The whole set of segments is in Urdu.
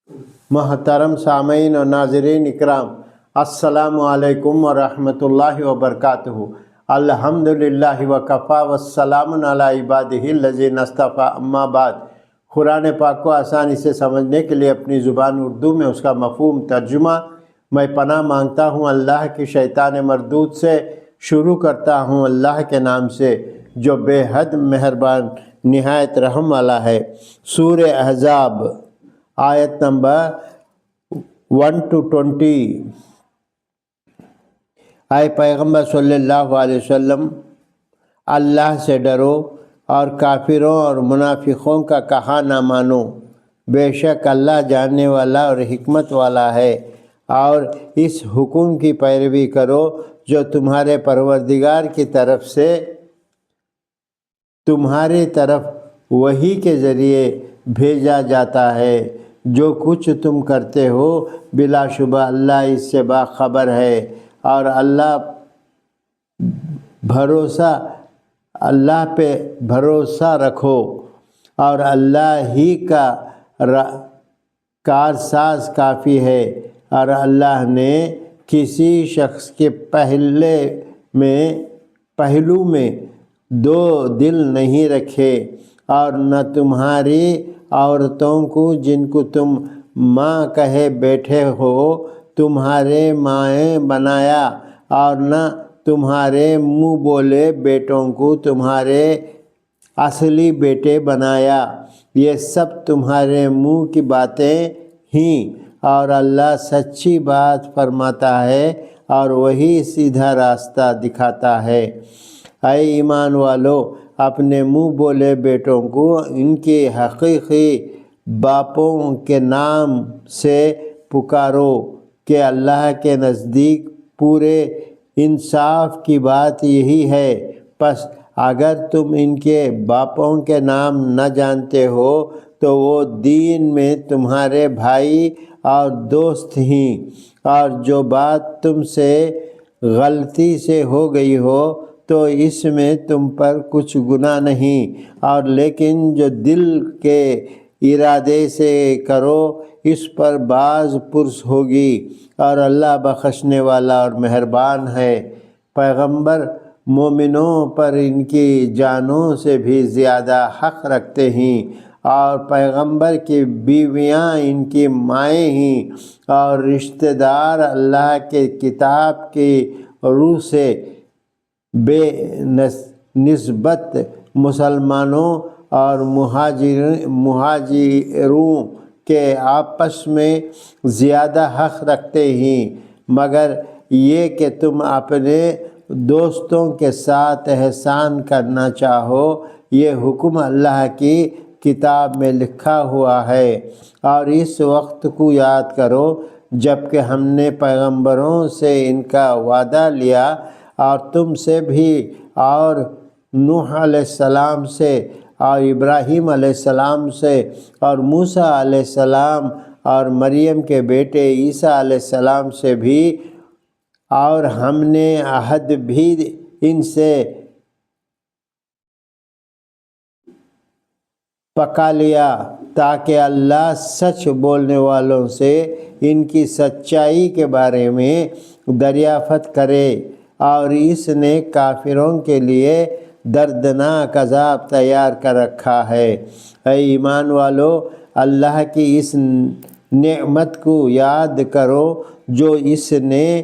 محترم سامعین و ناظرین اکرام، السلام علیکم ورحمۃ اللہ وبرکاتہ۔ الحمدللہ وکفیٰ والسلام علی عبادہ الذین اصطفیٰ، اما بعد۔ قرآن پاک کو آسانی سے سمجھنے کے لیے اپنی زبان اردو میں اس کا مفہوم ترجمہ میں پناہ مانگتا ہوں اللہ کی شیطان مردود سے۔ شروع کرتا ہوں اللہ کے نام سے جو بے حد مہربان نہایت رحم والا ہے۔ سورہ احزاب آیت نمبر 1-20۔ اے پیغمبر صلی اللہ علیہ وسلم، اللہ سے ڈرو اور کافروں اور منافقوں کا کہا نہ مانو، بے شک اللہ جاننے والا اور حکمت والا ہے، اور اس حکم کی پیروی کرو جو تمہارے پروردگار کی طرف سے تمہاری طرف وحی کے ذریعے بھیجا جاتا ہے۔ جو کچھ تم کرتے ہو بلا شبہ اللہ اس سے باخبر ہے، اور اللہ پہ بھروسہ رکھو، اور اللہ ہی کا کارساز کافی ہے۔ اور اللہ نے کسی شخص کے پہلو میں دو دل نہیں رکھے، اور نہ تمہاری عورتوں کو جن کو تم ماں کہے بیٹھے ہو تمہارے مائیں بنایا، اور نہ تمہارے منہ بولے بیٹوں کو تمہارے اصلی بیٹے بنایا۔ یہ سب تمہارے منہ کی باتیں ہیں، اور اللہ سچی بات فرماتا ہے اور وہی سیدھا راستہ دکھاتا ہے۔ اے ایمان والو، اپنے منہ بولے بیٹوں کو ان کے حقیقی باپوں کے نام سے پکارو کہ اللہ کے نزدیک پورے انصاف کی بات یہی ہے۔ پس اگر تم ان کے باپوں کے نام نہ جانتے ہو تو وہ دین میں تمہارے بھائی اور دوست ہیں، اور جو بات تم سے غلطی سے ہو گئی ہو تو اس میں تم پر کچھ گناہ نہیں، اور لیکن جو دل کے ارادے سے کرو اس پر باز پرس ہوگی، اور اللہ بخشنے والا اور مہربان ہے۔ پیغمبر مومنوں پر ان کی جانوں سے بھی زیادہ حق رکھتے ہیں، اور پیغمبر کی بیویاں ان کی مائیں ہیں، اور رشتہ دار اللہ کے کتاب کی روح سے بے نسبت مسلمانوں اور مہاجروں کے آپس میں زیادہ حق رکھتے ہیں، مگر یہ کہ تم اپنے دوستوں کے ساتھ احسان کرنا چاہو۔ یہ حکم اللہ کی کتاب میں لکھا ہوا ہے۔ اور اس وقت کو یاد کرو جب کہ ہم نے پیغمبروں سے ان کا وعدہ لیا، اور تم سے بھی، اور نوح علیہ السلام سے، اور ابراہیم علیہ السلام سے، اور موسیٰ علیہ السلام، اور مریم کے بیٹے عیسیٰ علیہ السلام سے بھی، اور ہم نے عہد بھی ان سے پکا لیا تاکہ اللہ سچ بولنے والوں سے ان کی سچائی کے بارے میں دریافت کرے، اور اس نے کافروں کے لیے دردناک عذاب تیار کر رکھا ہے۔ اے ایمان والو، اللہ کی اس نعمت کو یاد کرو جو اس نے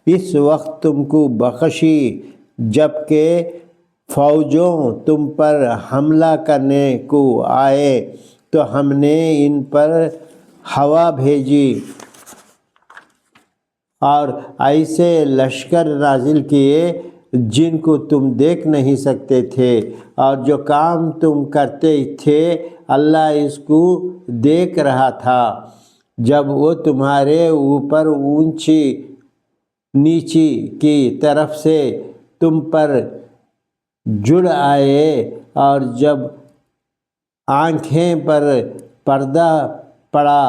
اس وقت تم کو بخشی جبکہ فوجوں تم پر حملہ کرنے کو آئے تو ہم نے ان پر ہوا بھیجی اور ایسے لشکر نازل کیے جن کو تم دیکھ نہیں سکتے تھے، اور جو کام تم کرتے تھے اللہ اس کو دیکھ رہا تھا۔ جب وہ تمہارے اوپر اونچی نیچی کی طرف سے تم پر جڑ آئے، اور جب آنکھیں پر پردہ پڑا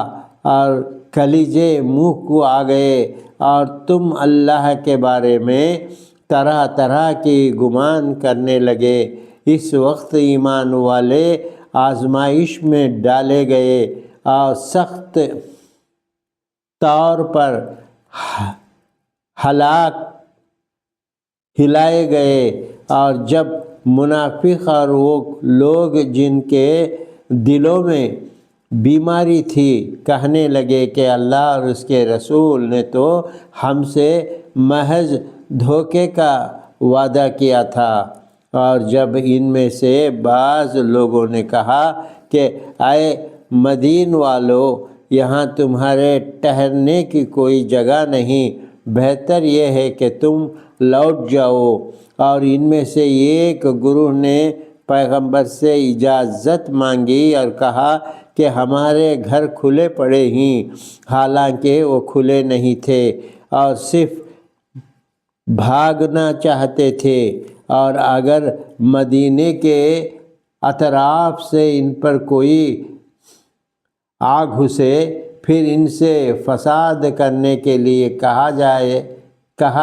اور کلیجے منہ کو آ گئے، اور تم اللہ کے بارے میں طرح طرح کی گمان کرنے لگے، اس وقت ایمان والے آزمائش میں ڈالے گئے اور سخت طور پر ہلائے گئے، اور جب منافق اور وہ لوگ جن کے دلوں میں بیماری تھی کہنے لگے کہ اللہ اور اس کے رسول نے تو ہم سے محض دھوکے کا وعدہ کیا تھا، اور جب ان میں سے بعض لوگوں نے کہا کہ اے مدین والو، یہاں تمہارے ٹھہرنے کی کوئی جگہ نہیں، بہتر یہ ہے کہ تم لوٹ جاؤ، اور ان میں سے ایک گروہ نے پیغمبر سے اجازت مانگی اور کہا کہ ہمارے گھر کھلے پڑے ہیں، حالانکہ وہ کھلے نہیں تھے اور صرف بھاگنا چاہتے تھے، اور اگر مدینے کے اطراف سے ان پر کوئی آ گھسے پھر ان سے فساد کرنے کے لیے کہا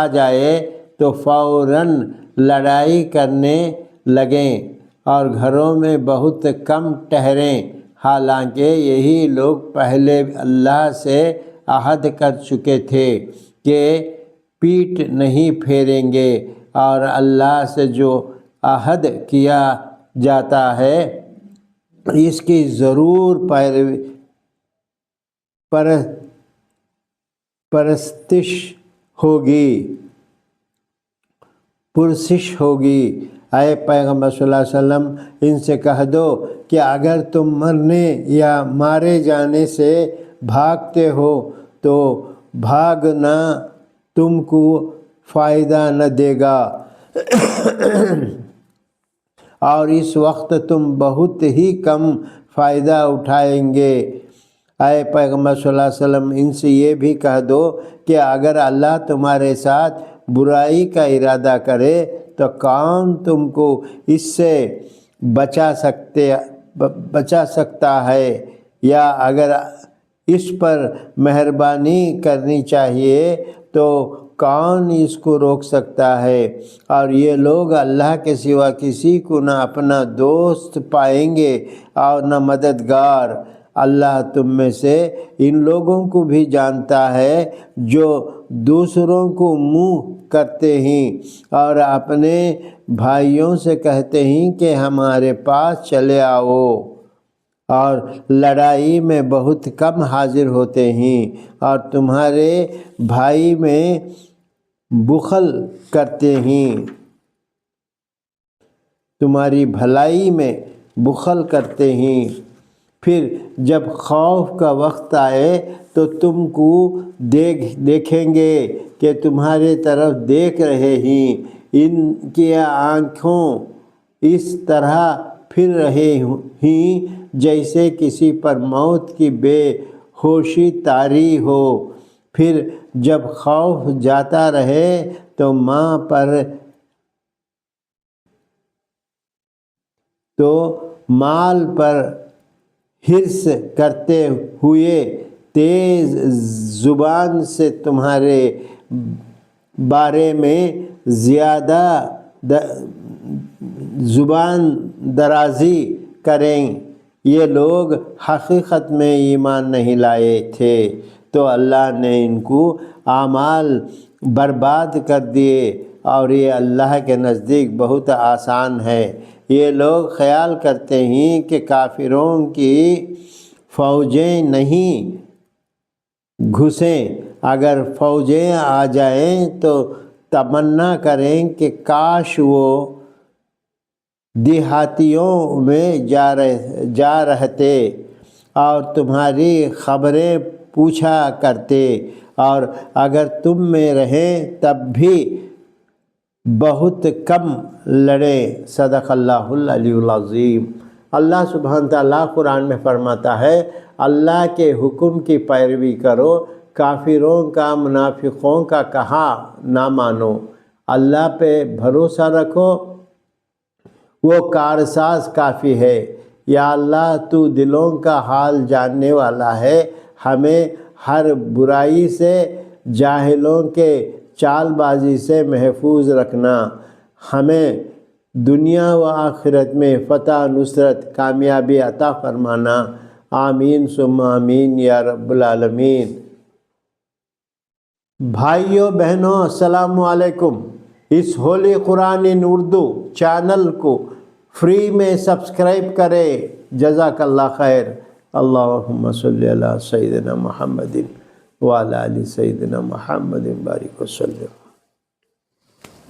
جائے تو فوراً لڑائی کرنے لگیں اور گھروں میں بہت کم ٹھہریں، حالانکہ یہی لوگ پہلے اللہ سے عہد کر چکے تھے کہ پیٹ نہیں پھیریں گے، اور اللہ سے جو عہد کیا جاتا ہے اس کی ضرور پرسش ہوگی۔ اے پیغمبر صلی اللہ علیہ وسلم، ان سے کہہ دو کہ اگر تم مرنے یا مارے جانے سے بھاگتے ہو تو بھاگنا تم کو فائدہ نہ دے گا، اور اس وقت تم بہت ہی کم فائدہ اٹھائیں گے۔ اے پیغمبر صلی اللہ علیہ وسلم، ان سے یہ بھی کہہ دو کہ اگر اللہ تمہارے ساتھ برائی کا ارادہ کرے تو کون تم کو اس سے بچا سکتا ہے، یا اگر اس پر مہربانی کرنی چاہیے تو کون اس کو روک سکتا ہے؟ اور یہ لوگ اللہ کے سوا کسی کو نہ اپنا دوست پائیں گے اور نہ مددگار۔ اللہ تم میں سے ان لوگوں کو بھی جانتا ہے جو دوسروں کو منہ کرتے ہیں اور اپنے بھائیوں سے کہتے ہیں کہ ہمارے پاس چلے آؤ، اور لڑائی میں بہت کم حاضر ہوتے ہیں، اور تمہارے بھائی میں بخل کرتے ہیں، تمہاری بھلائی میں بخل کرتے ہیں، پھر جب خوف کا وقت آئے تو تم کو دیکھیں گے کہ تمہارے طرف دیکھ رہے ہیں، ان کی آنکھوں اس طرح پھر رہے ہیں جیسے کسی پر موت کی بے ہوشی طاری ہو، پھر جب خوف جاتا رہے تو مال پر حرص کرتے ہوئے تیز زبان سے تمہارے بارے میں زیادہ زبان درازی کریں۔ یہ لوگ حقیقت میں ایمان نہیں لائے تھے تو اللہ نے ان کو اعمال برباد کر دیے، اور یہ اللہ کے نزدیک بہت آسان ہے۔ یہ لوگ خیال کرتے ہیں کہ کافروں کی فوجیں نہیں گھسیں، اگر فوجیں آ جائیں تو تمنا کریں کہ کاش وہ دیہاتیوں میں جا رہتے اور تمہاری خبریں پوچھا کرتے، اور اگر تم میں رہیں تب بھی بہت کم لڑیں۔ صدق اللہ العلی العظیم۔ اللہ سبحانہ تعالیٰ قرآن میں فرماتا ہے، اللہ کے حکم کی پیروی کرو، کافروں کا منافقوں کا کہا نہ مانو، اللہ پہ بھروسہ رکھو، وہ کارساز کافی ہے۔ یا اللہ تو دلوں کا حال جاننے والا ہے، ہمیں ہر برائی سے، جاہلوں کے چال بازی سے محفوظ رکھنا، ہمیں دنیا و آخرت میں فتح، نصرت، کامیابی عطا فرمانا، آمین ثم آمین یا رب العالمین۔ بھائیوں بہنوں السلام علیکم۔ اس ہولی قرآن ان اردو چینل کو فری میں سبسکرائب کرے۔ جزاک اللہ خیر۔ اللہم صلی علی سیدنا محمد وعلی آل سیدنا محمد بارک وسلم۔